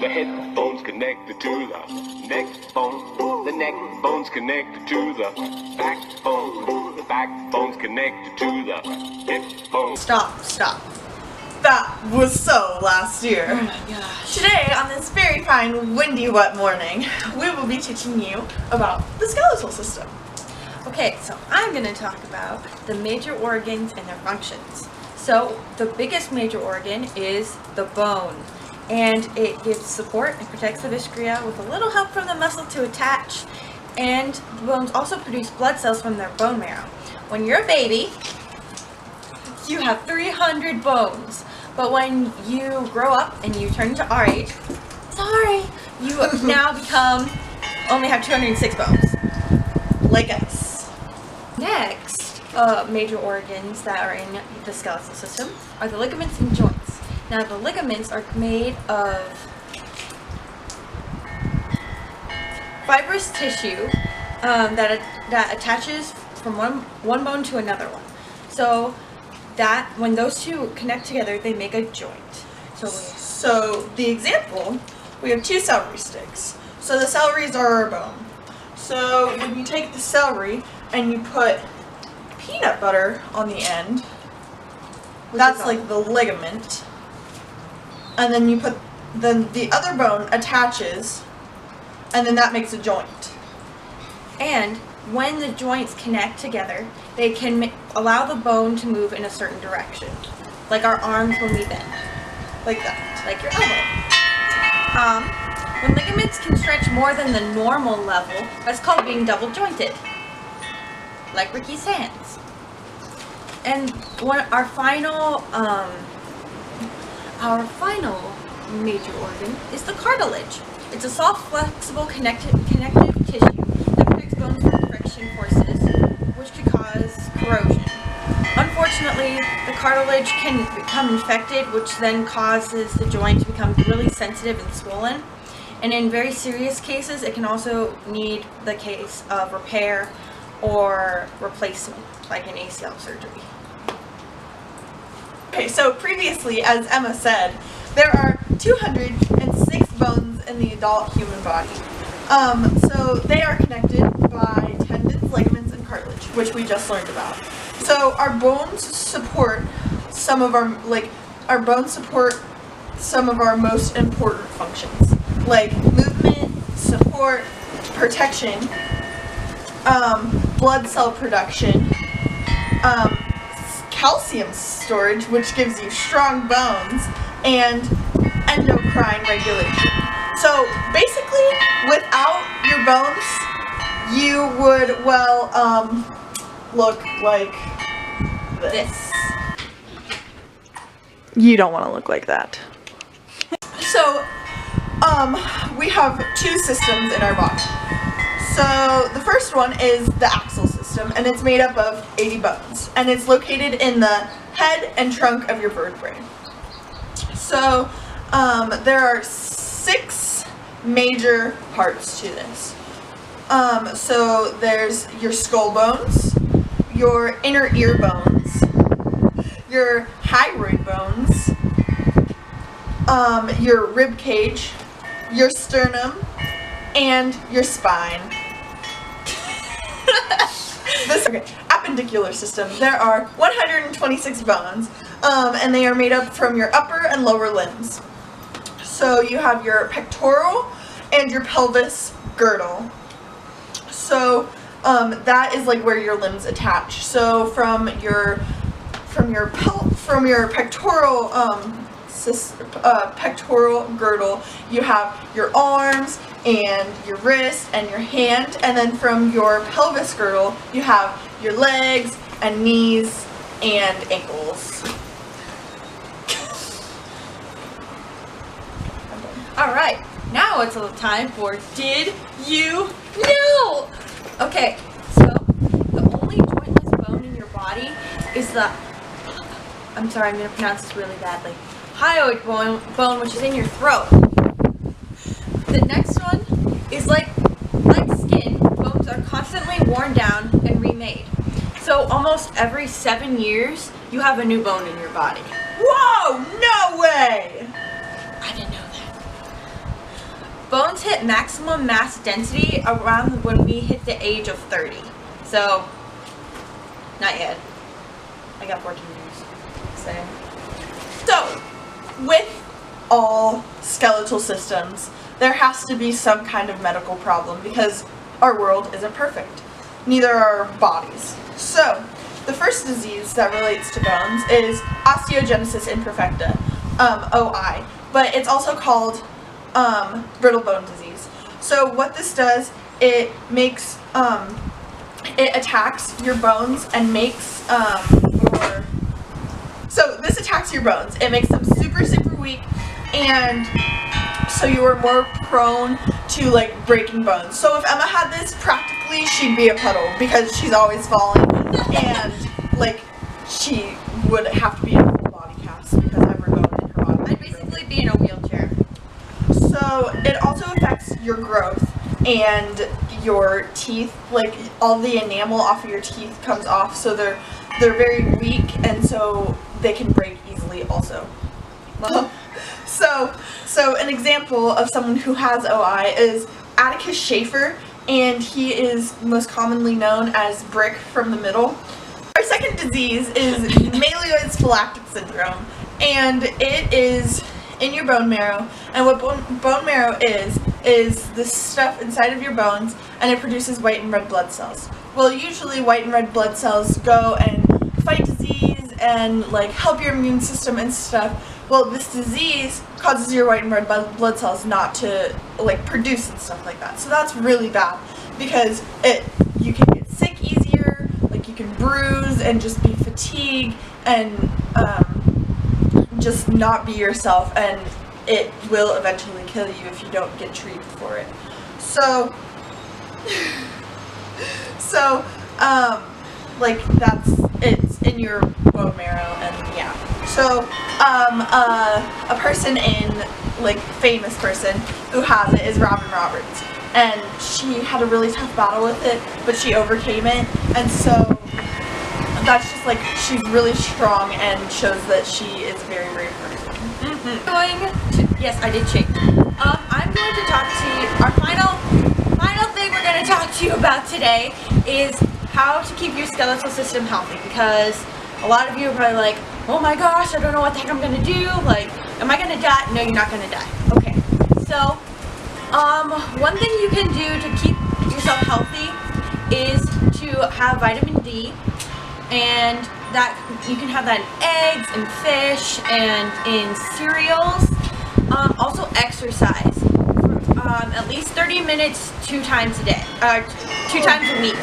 The head bone's connected to the neck bone. The neck bone's connected to the backbone. The backbone's connected to the hip bone. Stop. That was so last year. Oh my gosh. Today, on this very fine, windy, wet morning, we will be teaching you about the skeletal system. Okay, so I'm going to talk about the major organs and their functions. So the biggest major organ is the bone, and it gives support and protects the viscera with a little help from the muscle to attach, and the bones also produce blood cells from their bone marrow. When you're a baby, you have 300 bones, but when you grow up and you turn into our age, you now only have 206 bones. Like us. Next, major organs that are in the skeletal system are the ligaments and joints. Now, the ligaments are made of fibrous tissue that attaches from one bone to another one. So that when those two connect together, they make a joint. So the example, we have two celery sticks. So the celeries are our bone. So when you take the celery and you put peanut butter on the end, that's like the ligament. And then the other bone attaches, and then that makes a joint. And when the joints connect together, they can allow the bone to move in a certain direction. Like our arms when we bend. Like that. Like your elbow. When ligaments can stretch more than the normal level, that's called being double jointed. Like Ricky's hands. And our final major organ is the cartilage. It's a soft, flexible, connective tissue that protects bones from friction forces, which could cause corrosion. Unfortunately, the cartilage can become infected, which then causes the joint to become really sensitive and swollen. And in very serious cases, it can also need the case of repair or replacement, like an ACL surgery. Okay, so previously, as Emma said, there are 206 bones in the adult human body. So they are connected by tendons, ligaments, and cartilage, which we just learned about. So our bones support some of our most important functions, like movement, support, protection, blood cell production, calcium storage, which gives you strong bones, and endocrine regulation. So basically, without your bones, you would, look like this. You don't want to look like that. So, we have two systems in our body. So the first one is the axle system, and it's made up of 80 bones, and it's located in the head and trunk of your vertebrae. So there are 6 major parts to this. So there's your skull bones, your inner ear bones, your hyoid bones, your rib cage, your sternum, and your spine. This appendicular system. There are 126 bones, and they are made up from your upper and lower limbs. So you have your pectoral and your pelvis girdle. So that is like where your limbs attach. So from your pectoral pectoral girdle, you have your arms and your wrist and your hand, and then from your pelvis girdle you have your legs and knees and ankles. Alright, now it's a little time for Did You Know? Okay, so the only jointless bone in your body is the, I'm sorry, I'm going to pronounce this really badly, hyoid bone, which is in your throat. The next one is like skin. Bones are constantly worn down and remade. So almost every 7 years, you have a new bone in your body. Whoa, no way! I didn't know that. bones hit maximum mass density around when we hit the age of 30. So, not yet. I got 14 years. So, with all skeletal systems, there has to be some kind of medical problem because our world isn't perfect. Neither are our bodies. So, the first disease that relates to bones is osteogenesis imperfecta, OI, but it's also called brittle bone disease. So what this does, it makes, it attacks your bones and makes so this attacks your bones. It makes them super, super weak, and so you are more prone to like breaking bones. So if Emma had this, practically she'd be a puddle because she's always falling, and like she would have to be in a full body cast because every bone in her body. I'd basically be in a wheelchair. So it also affects your growth and your teeth. Like all the enamel off of your teeth comes off, so they're very weak, and so they can break easily also. So an example of someone who has OI is Atticus Schaefer, and he is most commonly known as Brick from the Middle. Our second disease is Malleoid sphylactic syndrome, and it is in your bone marrow. And what bone marrow is the stuff inside of your bones, and it produces white and red blood cells. Well, usually white and red blood cells go and fight disease and like help your immune system and stuff. Well, this disease causes your white and red blood cells not to like produce and stuff like that. So that's really bad because you can get sick easier, like you can bruise and just be fatigued and just not be yourself, and it will eventually kill you if you don't get treated for it. Like it's in your bone marrow, and yeah. So, a person famous person who has it is Robin Roberts, and she had a really tough battle with it, but she overcame it, and so that's just like, she's really strong and shows that she is a very brave person. Yes, I did shake. I'm going to talk to you, our final thing we're going to talk to you about today is how to keep your skeletal system healthy, because a lot of you are probably like, oh my gosh, I don't know what the heck I'm going to do, like, am I going to die? No, you're not going to die. Okay, so, one thing you can do to keep yourself healthy is to have vitamin D, and that you can have that in eggs and fish and in cereals. Also exercise, at least 30 minutes 2 times a day, 2 times a week.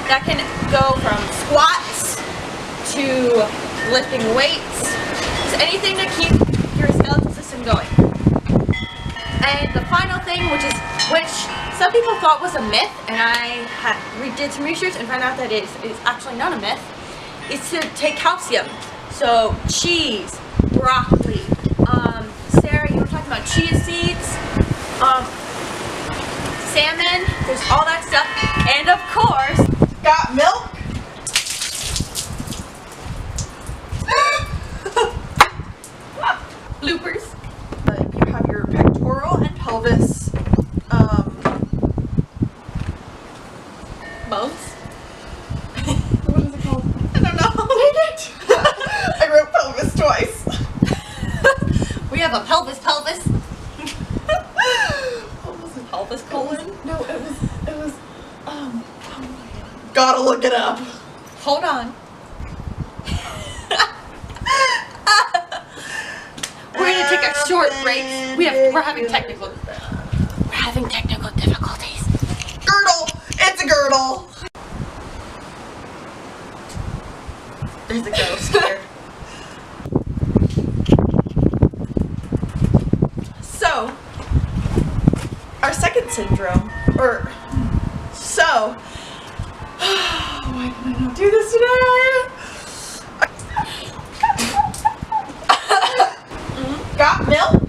That can go from squats to lifting weights, just anything to keep your skeletal system going. And the final thing, which some people thought was a myth, and I did some research and found out that it's actually not a myth, is to take calcium. So cheese, broccoli, Sarah, you were talking about chia seeds, salmon, there's all that stuff, and of course, got milk? bloopers. You have your pectoral and pelvis Bones. What is it called? I don't know. Dang it! I wrote pelvis twice. We have a pelvis. What was it? Pelvis colon? No, it was gotta look it up. Hold on. We're gonna take a short break. We're having technical difficulties. Girdle! It's a girdle! There's a ghost here. So, our second syndrome, why can I not do this today? Got milk?